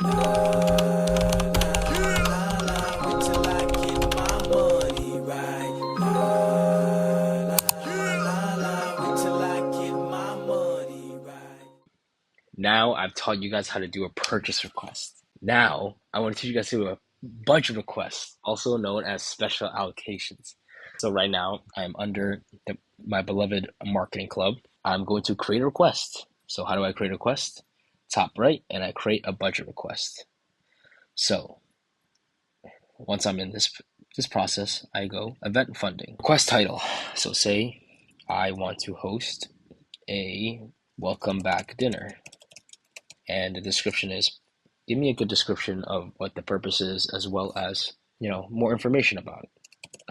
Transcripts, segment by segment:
Now I've taught you guys how to do a purchase request. Now I want to teach you guys to do a budget request, also known as special allocations. So right now I'm under my beloved marketing club. I'm going to create a request. So how do I create a request? Top right, and I create a budget request. So once I'm in this process, I go event funding. Request title. So say I want to host a welcome back dinner. And the description is, give me a good description of what the purpose is, as well as, more information about it.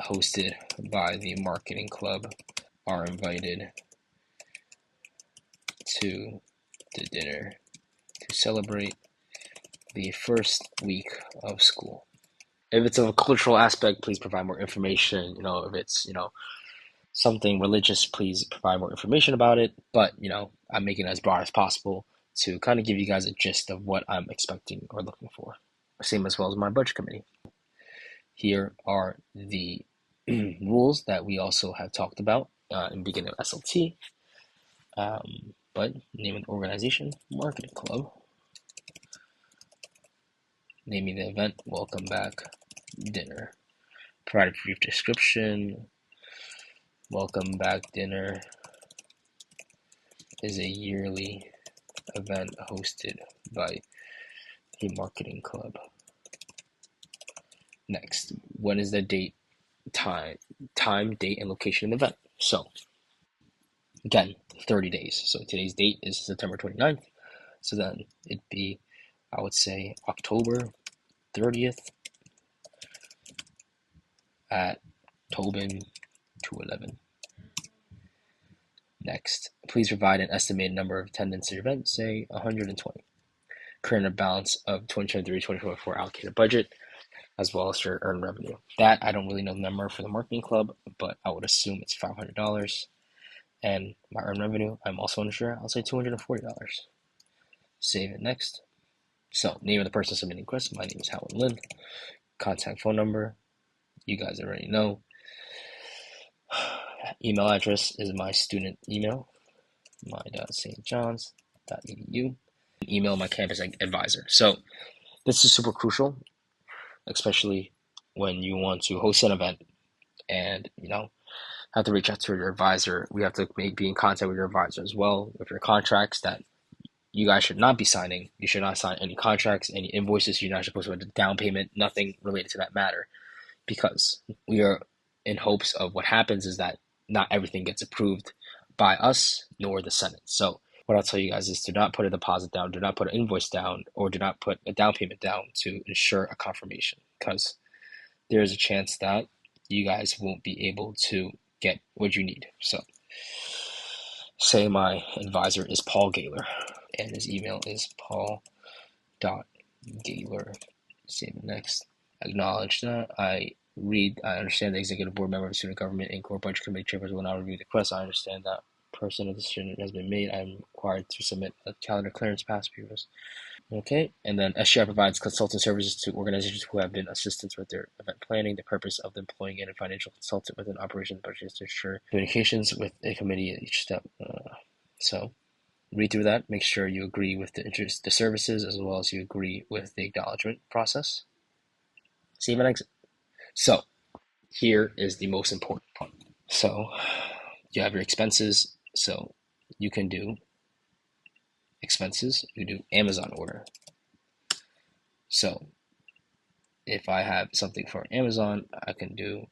Hosted by the marketing club, are invited to the dinner to celebrate the first week of school. If it's of a cultural aspect, please provide more information. If it's, something religious, please provide more information about it. But, I'm making it as broad as possible to kind of give you guys a gist of what I'm expecting or looking for. Same as well as my budget committee. Here are the rules that we also have talked about in the beginning of SLT. But name of the organization, marketing club. Naming the event, welcome back dinner. Provide a brief description. Welcome back dinner is a yearly event hosted by the marketing club. Next, when is the date, time, date, and location of the event? So, again, 30 days. So today's date is September 29th. So then it'd be, I would say, October 30th at Tobin 211. Next, please provide an estimated number of attendance at your event, say 120. Current balance of 2023-2024 allocated budget, as well as your earned revenue. That, I don't really know the number for the marketing club, but I would assume it's $500. And my earned revenue, I'm also unsure. I'll say $240. Save it next. So, name of the person submitting request. My name is Howin Lin. Contact phone number, you guys already know. Email address is my student email, my.stjohns.edu. Email my campus advisor. So this is super crucial, especially when you want to host an event and have to reach out to your advisor. We have to be in contact with your advisor as well with your contracts that you guys should not be signing. You should not sign any contracts, any invoices. You're not supposed to have a down payment, nothing related to that matter, because we are in hopes of what happens is that not everything gets approved by us nor the Senate. So what I'll tell you guys is do not put a deposit down, do not put an invoice down, or do not put a down payment down to ensure a confirmation, because there is a chance that you guys won't be able to get what you need. So say my advisor is Paul Gaylor and his email is paul.gaylor. Save it next. Acknowledge that I understand the executive board member of student government and core budget committee chairperson will now review the request. I understand that person of the student has been made. I'm required to submit a calendar clearance pass papers. Okay, and then SGI provides consultant services to organizations who have been assistance with their event planning. The purpose of employing a financial consultant within operations budget is to ensure communications with a committee at each step. So read through that. Make sure you agree with the services as well as you agree with the acknowledgement process. Save and exit. So here is the most important part. So you have your expenses. So you can do expenses, you do Amazon order. So if I have something for Amazon, I can do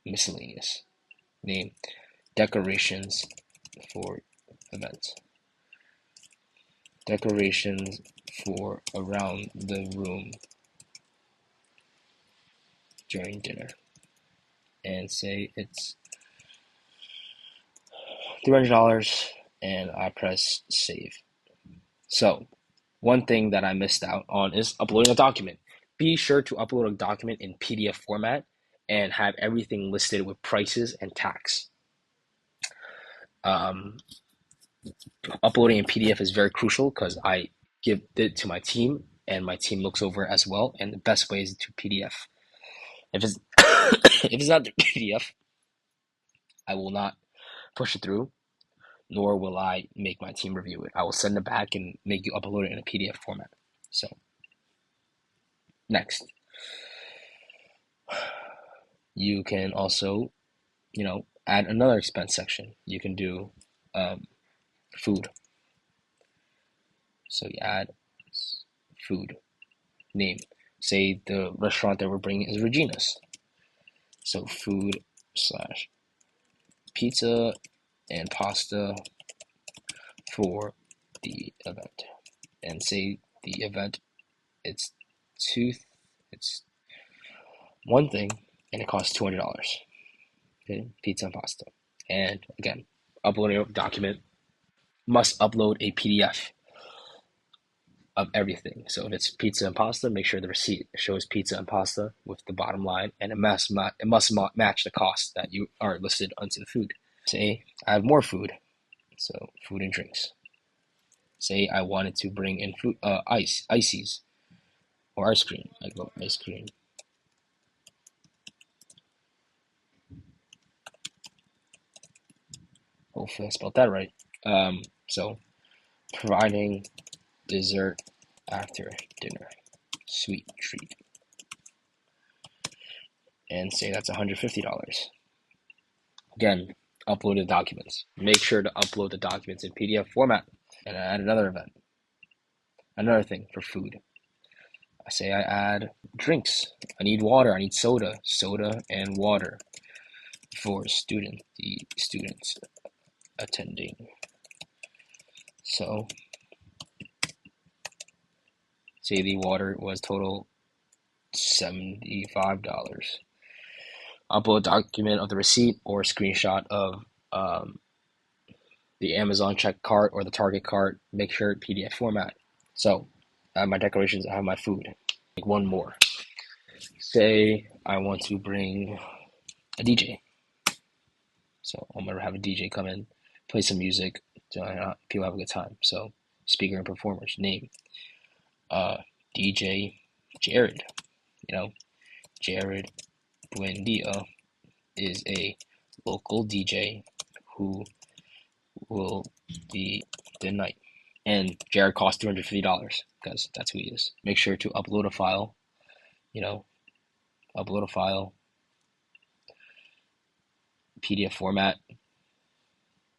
miscellaneous. Name decorations for events. Decorations for around the room during dinner. And say it's $300 and I press save. So one thing that I missed out on is uploading a document. Be sure to upload a document in PDF format and have everything listed with prices and tax. uploading in PDF is very crucial because I give it to my team and my team looks over it as well. And the best way is to PDF. If it's if it's not the PDF, I will not push it through, nor will I make my team review it. I will send it back and make you upload it in a PDF format. So next, you can also, add another expense section. You can do food. So you add food name. Say the restaurant that we're bringing is Regina's. So food slash pizza and pasta for the event. And say the event it's one thing and it costs $200. Okay, pizza and pasta. And again, uploading a document must upload a PDF of everything. So if it's pizza and pasta, make sure the receipt shows pizza and pasta with the bottom line, and it must match the cost that you are listed onto the food. Say I have more food, so food and drinks. Say I wanted to bring in food, ices, or ice cream. I go ice cream. Hopefully I spelled that right. So providing dessert after dinner, sweet treat, and say that's $150. Again, upload the documents. Make sure to upload the documents in PDF format. And I add another event. Another thing for food. I say I add drinks. I need water. I need soda. Soda and water for the students attending. So say the water was total $75. Upload a document of the receipt or a screenshot of the Amazon check cart or the Target cart. Make sure PDF format. So I have my decorations, I have my food. Like one more. Say I want to bring a DJ. So I'm gonna have a DJ come in, play some music, so people have a good time. So speaker and performers name, DJ Jared. Jared Buendia is a local DJ who will be the night. And Jared costs $250 because that's who he is. Make sure to upload a file, PDF format.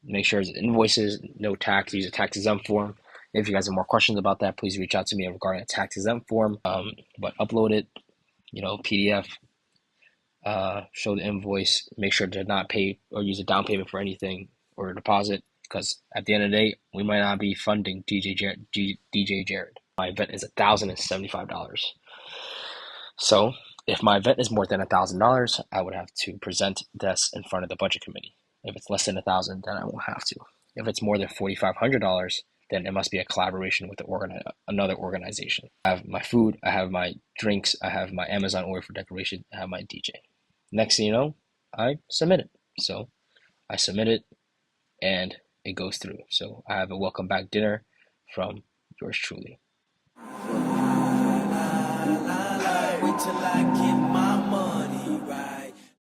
Make sure it's invoices, no tax. Use a tax exempt form. If you guys have more questions about that, please reach out to me regarding a tax exempt form. But upload it, PDF. Show the invoice. Make sure to not pay or use a down payment for anything or a deposit, because at the end of the day, we might not be funding DJ Jared. My event is $1,075. So if my event is more than $1,000, I would have to present this in front of the budget committee. If it's less than $1,000, then I won't have to. If it's more than $4,500, then it must be a collaboration with another organization. I have my food, I have my drinks, I have my Amazon order for decoration, I have my DJ. Next thing you know, I submit it. So I submit it and it goes through. So I have a welcome back dinner from yours truly. Wait till I get